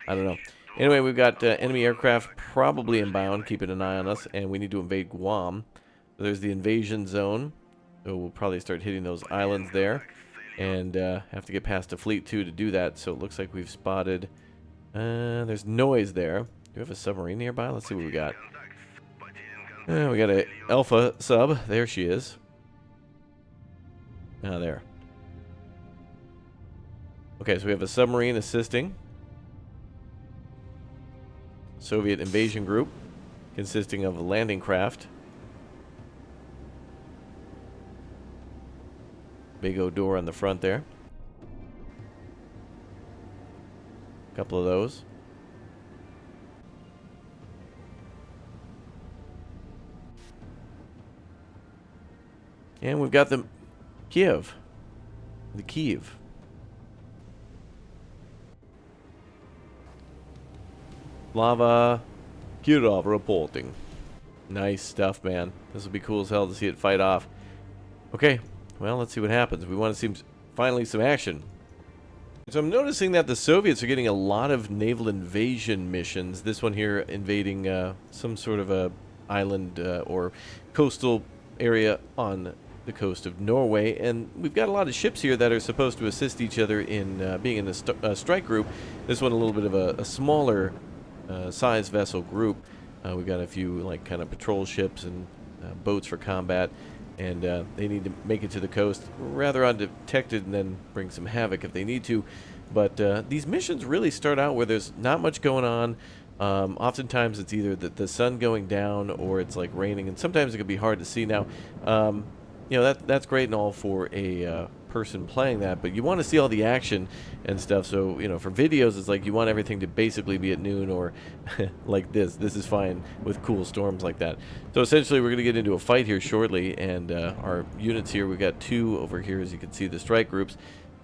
Speaker 2: I don't know. Anyway, we've got enemy aircraft probably inbound, keeping an eye on us, and we need to invade Guam. So there's the invasion zone. So we'll probably start hitting those islands there, and have to get past a fleet, too, to do that. So it looks like we've spotted... there's noise there. Do we have a submarine nearby? Let's see what we got. We got a Alpha sub. There she is. Ah, there. Okay, so we have a submarine assisting. Soviet invasion group consisting of a landing craft. Big old door on the front there. A couple of those. And we've got the Kiev. The Kiev. Lava Kirov reporting. Nice stuff, man. This will be cool as hell to see it fight off. Okay, well, let's see what happens. We want to see finally some action. So I'm noticing that the Soviets are getting a lot of naval invasion missions. This one here invading some sort of a island or coastal area on the coast of Norway, and we've got a lot of ships here that are supposed to assist each other in being in a strike group. This one a little bit of a smaller size vessel group. We've got a few like kind of patrol ships and boats for combat, and they need to make it to the coast rather undetected and then bring some havoc if they need to. But these missions really start out where there's not much going on. Oftentimes it's either the sun going down or it's like raining, and sometimes it can be hard to see. Now, you know, that's great and all for a person playing that, but you want to see all the action and stuff. So, you know, for videos, it's like you want everything to basically be at noon or like this. This is fine with cool storms like that. So essentially, we're going to get into a fight here shortly, and our units here, we've got two over here, as you can see, the strike groups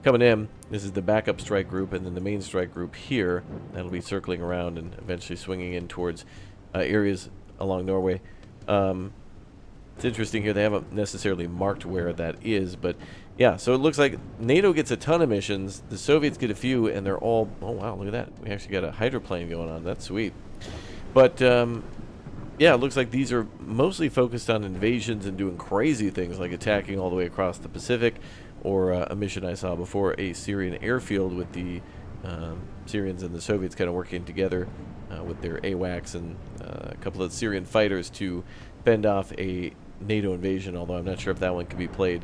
Speaker 2: coming in. This is the backup strike group, and then the main strike group here. That'll be circling around and eventually swinging in towards areas along Norway. It's interesting here, they haven't necessarily marked where that is, but yeah, so it looks like NATO gets a ton of missions, the Soviets get a few, and they're all, oh wow, look at that, we actually got a hydroplane going on, that's sweet. But yeah, it looks like these are mostly focused on invasions and doing crazy things like attacking all the way across the Pacific, or a mission I saw before, a Syrian airfield with the Syrians and the Soviets kind of working together with their AWACS and a couple of Syrian fighters to fend off a NATO invasion, although I'm not sure if that one can be played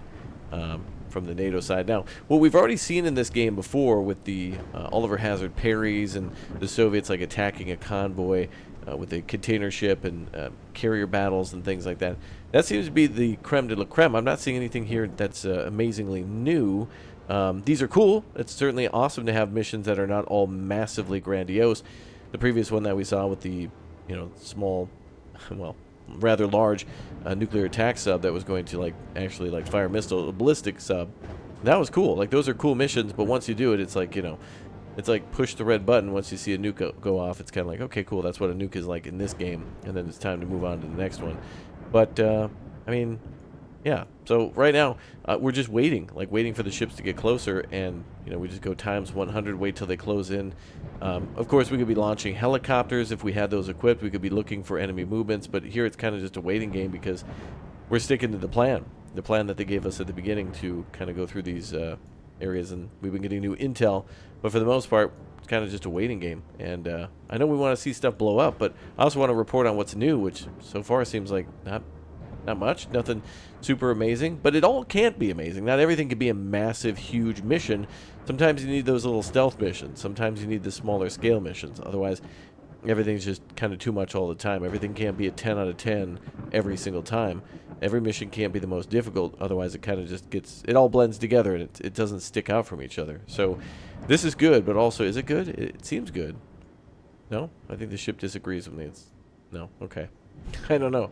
Speaker 2: from the NATO side. Now, what we've already seen in this game before with the Oliver Hazard parries and the Soviets like attacking a convoy with a container ship and carrier battles and things like that, that seems to be the creme de la creme. I'm not seeing anything here that's amazingly new. These are cool. It's certainly awesome to have missions that are not all massively grandiose. The previous one that we saw with the, you know, small, well, rather large nuclear attack sub that was going to like actually like fire missile, a ballistic sub, that was cool. Like, those are cool missions, but once you do it, it's like, you know, it's like push the red button. Once you see a nuke go off, it's kind of like, okay, cool, that's what a nuke is like in this game, and then it's time to move on to the next one. But I mean, yeah, so right now we're just waiting for the ships to get closer, and you know, we just go times 100, wait till they close in. Of course, we could be launching helicopters if we had those equipped. We could be looking for enemy movements, but here it's kind of just a waiting game because we're sticking to the plan that they gave us at the beginning to kind of go through these areas, and we've been getting new intel, but for the most part, it's kind of just a waiting game. And I know we want to see stuff blow up, but I also want to report on what's new, which so far seems like not much, nothing super amazing, but it all can't be amazing. Not everything can be a massive, huge mission. Sometimes you need those little stealth missions. Sometimes you need the smaller scale missions. Otherwise, everything's just kind of too much all the time. Everything can't be a 10 out of 10 every single time. Every mission can't be the most difficult. Otherwise, it kind of just gets, it all blends together, and it doesn't stick out from each other. So this is good, but also, is it good? It seems good. No? I think the ship disagrees with me. No? Okay. I don't know.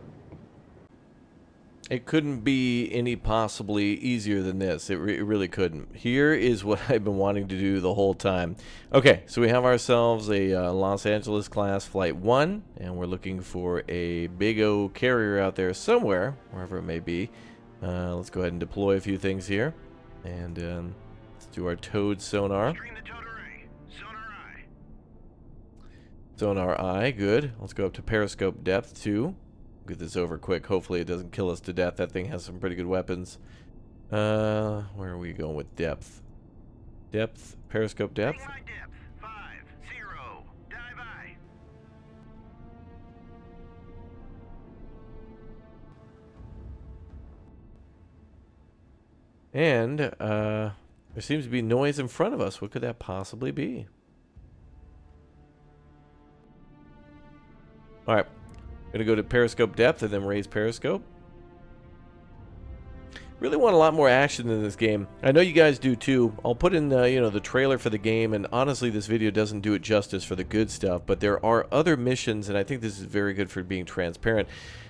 Speaker 2: It couldn't be any possibly easier than this. It really couldn't. Here is what I've been wanting to do the whole time. Okay, so we have ourselves a Los Angeles class Flight 1, and we're looking for a big O carrier out there somewhere, wherever it may be. Let's go ahead and deploy a few things here. And let's do our towed sonar.
Speaker 3: Screen the towed array. Sonar eye.
Speaker 2: Sonar eye, good. Let's go up to periscope depth 2. Get this over quick. Hopefully it doesn't kill us to death. That thing has some pretty good weapons. Where are we going with depth? Depth, periscope depth.
Speaker 3: High depth. 5-0. Dive eye.
Speaker 2: And there seems to be noise in front of us. What could that possibly be? All right. Gonna go to periscope depth and then raise periscope. Really want a lot more action in this game. I know you guys do too. I'll put in you know, the trailer for the game, and honestly this video doesn't do it justice for the good stuff, but there are other missions, and I think this is very good for being transparent.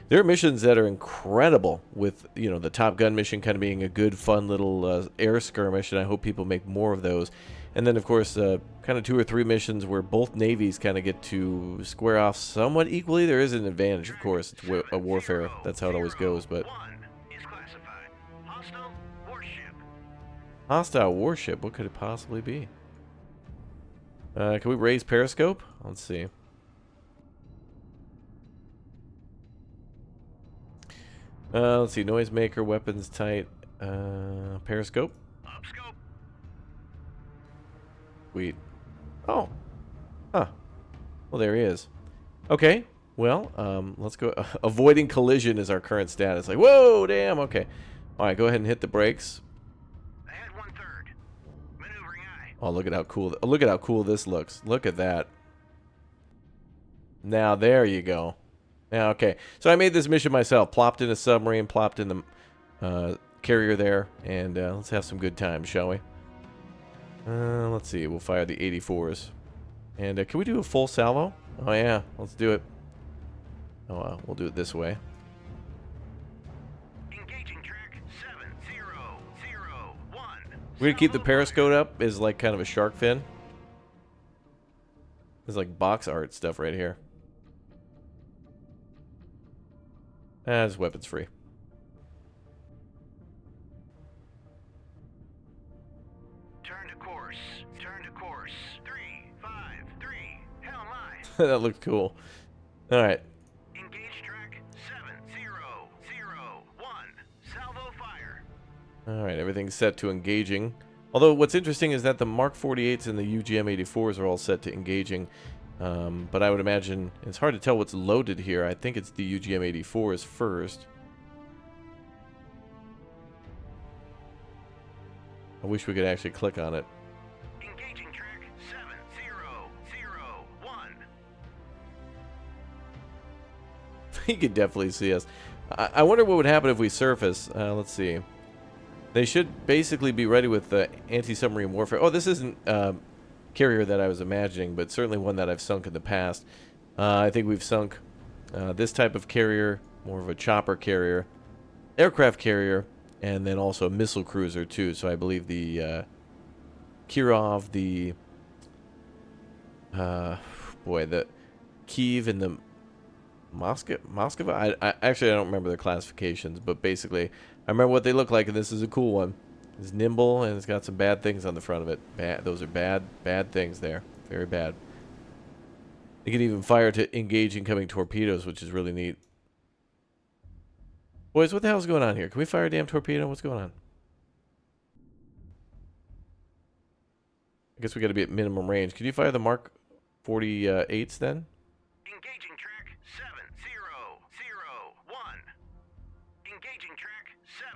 Speaker 2: There are missions that are incredible, with, you know, the Top Gun mission kind of being a good fun little air skirmish, and I hope people make more of those. And then of course kind of 2 or 3 missions where both navies kind of get to square off somewhat equally. There is an advantage, of course. It's a warfare. That's how it always goes, but hostile warship, what could it possibly be? Can we raise periscope? Let's see. Let's see, noisemaker, weapons tight, periscope.
Speaker 3: Upscope.
Speaker 2: Sweet. Oh. Huh. Well, there he is. Okay. Well, let's go. Avoiding collision is our current status. Like, whoa, damn. Okay. All right, go ahead and hit the brakes.
Speaker 3: Ahead 1/3. Maneuvering eye.
Speaker 2: Oh, look at how cool. Look at how cool this looks. Look at that. Now there you go. Now, okay. So I made this mission myself. Plopped in a submarine. Plopped in the carrier there, and let's have some good times, shall we? Let's see. We'll fire the 84s. And can we do a full salvo? Oh, yeah. Let's do it. Oh, we'll do it this way.
Speaker 3: Engaging track 7001.
Speaker 2: We're going to keep the periscope up as like kind of a shark fin. There's like box art stuff right here. It's weapons free.
Speaker 3: Turn to course. Turn to course. 353. Hell my.
Speaker 2: That looked cool. All right.
Speaker 3: Engage track 7001. Salvo fire.
Speaker 2: All right. Everything's set to engaging. Although what's interesting is that the Mark 48s and the UGM-84s are all set to engaging. But I would imagine it's hard to tell what's loaded here. I think it's the UGM-84s first. I wish we could actually click on it.
Speaker 3: Engaging track 7001.
Speaker 2: He could definitely see us. I wonder what would happen if we surface. Let's see. They should basically be ready with the anti-submarine warfare. Oh, this isn't carrier that I was imagining, but certainly one that I've sunk in the past. I think we've sunk this type of carrier, more of a chopper carrier, aircraft carrier, and then also a missile cruiser too. So I believe the Kirov, the the Kiev and the Moskva. I actually I don't remember the classifications, but basically I remember what they look like, and this is a cool one. It's nimble, and it's got some bad things on the front of it. Those are bad things there. Very bad. They can even fire to engage incoming torpedoes, which is really neat. Boys, what the hell's going on here? Can we fire a damn torpedo? What's going on? I guess we got to be at minimum range. Can you fire the Mark 48s then?
Speaker 3: Engaging track 7001. Engaging track 70.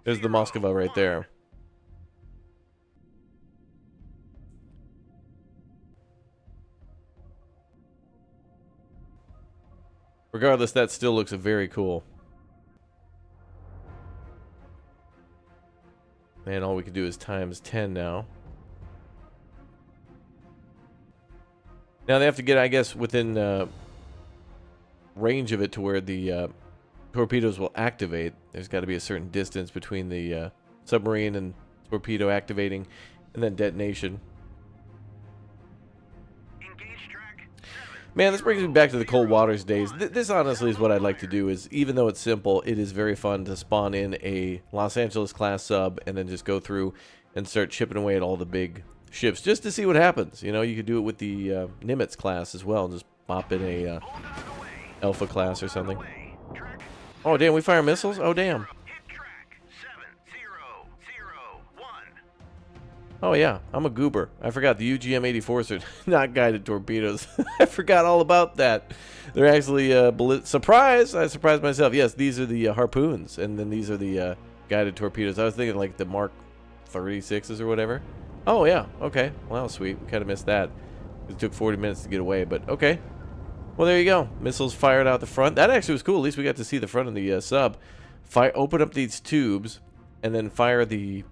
Speaker 2: There's the Moskva right there. Regardless, that still looks very cool. And all we can do is times 10 now. Now they have to get, I guess, within range of it to where the torpedoes will activate. There's got to be a certain distance between the submarine and torpedo activating and then detonation.
Speaker 3: Engage track 7.
Speaker 2: Man, this brings me back to the Cold Waters days. This honestly is what I'd like to do, is even though it's simple, it is very fun to spawn in a Los Angeles class sub and then just go through and start chipping away at all the big ships just to see what happens. You know, you could do it with the Nimitz class as well and just pop in a Alpha class or something. Oh, damn, we fire missiles? Oh, damn.
Speaker 3: Hit track 7001.
Speaker 2: Oh, yeah, I'm a goober. I forgot the UGM-84s are not guided torpedoes. I forgot all about that. They're actually, surprise! I surprised myself. Yes, these are the harpoons, and then these are the guided torpedoes. I was thinking like the Mark 36s or whatever. Oh, yeah. Okay. Well, sweet. We kind of missed that. It took 40 minutes to get away, but okay. Well, there you go. Missiles fired out the front. That actually was cool. At least we got to see the front of the sub. Open up these tubes and then fire the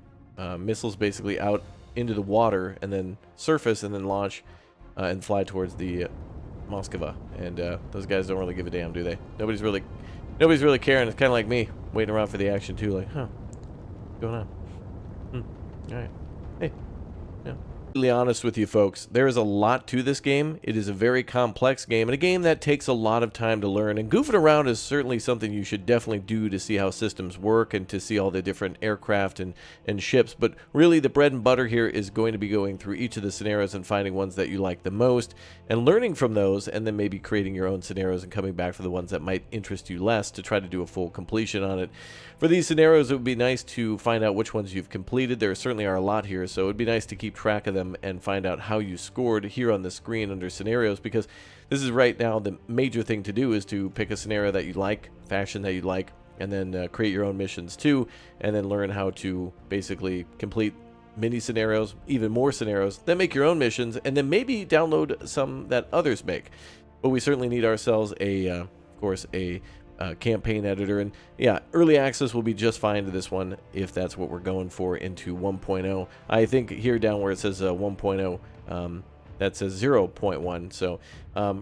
Speaker 2: missiles basically out into the water and then surface and then launch and fly towards the Moskva. And those guys don't really give a damn, do they? Nobody's really caring. It's kind of like me waiting around for the action too. Like, huh, what's going on? All right. Hey. Yeah. Really honest with you folks, there is a lot to this game. It is a very complex game and a game that takes a lot of time to learn, and goofing around is certainly something you should definitely do to see how systems work and to see all the different aircraft and ships. But really the bread and butter here is going to be going through each of the scenarios and finding ones that you like the most and learning from those, and then maybe creating your own scenarios and coming back for the ones that might interest you less to try to do a full completion on it. For these scenarios, it would be nice to find out which ones you've completed. There certainly are a lot here, so it would be nice to keep track of them and find out how you scored here on the screen under scenarios, because this is right now the major thing to do is to pick a scenario that you like, fashion that you like, and then create your own missions too, and then learn how to basically complete mini scenarios, even more scenarios, then make your own missions, and then maybe download some that others make. But we certainly need ourselves a, of course, a campaign editor, and yeah, early access will be just fine to this one if that's what we're going for into 1.0. I think here down where it says 1.0, that says 0.1. So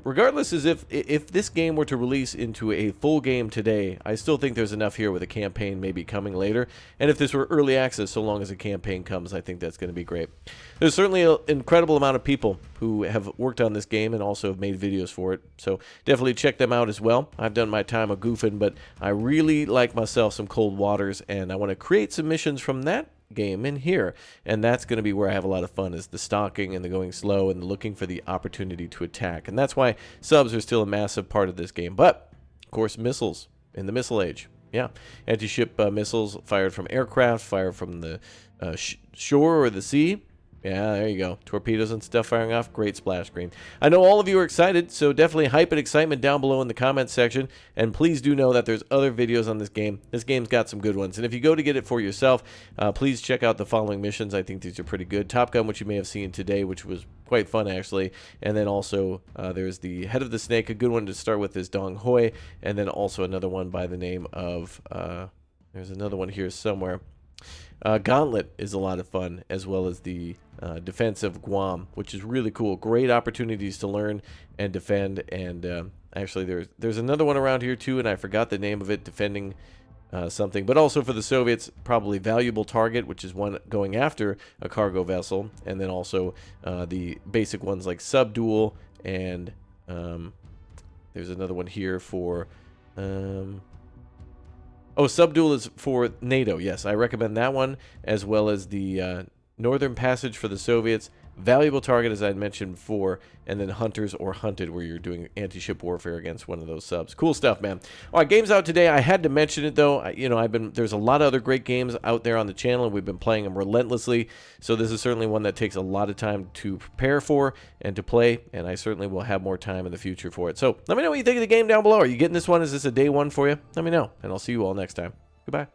Speaker 2: regardless, as if this game were to release into a full game today, I still think there's enough here with a campaign maybe coming later. And if this were early access, so long as a campaign comes, I think that's going to be great. There's certainly an incredible amount of people who have worked on this game and also have made videos for it, so definitely check them out as well. I've done my time of goofing, but I really like myself some Cold Waters, and I want to create some missions from that game in here, and that's going to be where I have a lot of fun, is the stalking and the going slow and the looking for the opportunity to attack. And that's why subs are still a massive part of this game. But of course, missiles in the missile age, yeah, anti-ship missiles fired from aircraft, fired from the shore or the sea. Yeah, there you go. Torpedoes and stuff firing off. Great splash screen. I know all of you are excited, so definitely hype and excitement down below in the comments section. And please do know that there's other videos on this game. This game's got some good ones. And if you go to get it for yourself, please check out the following missions. I think these are pretty good. Top Gun, which you may have seen today, which was quite fun, actually. And then also there's the Head of the Snake. A good one to start with is Dong Hoi. And then also another one by the name of... there's another one here somewhere. Gauntlet is a lot of fun, as well as the defense of Guam, which is really cool. Great opportunities to learn and defend. And actually, there's another one around here too, and I forgot the name of it. Defending something, but also for the Soviets, probably Valuable Target, which is one going after a cargo vessel, and then also the basic ones like Subdual, and there's another one here for. Oh, Subdual is for NATO. Yes, I recommend that one, as well as the Northern Passage for the Soviets, Valuable Target, as I had mentioned before, and then Hunters or Hunted, where you're doing anti-ship warfare against one of those subs. Cool stuff, man. All right, game's out today. I had to mention it, though. There's a lot of other great games out there on the channel, and we've been playing them relentlessly, so this is certainly one that takes a lot of time to prepare for and to play, and I certainly will have more time in the future for it. So let me know what you think of the game down below. Are you getting this one? Is this a day one for you? Let me know, and I'll see you all next time. Goodbye.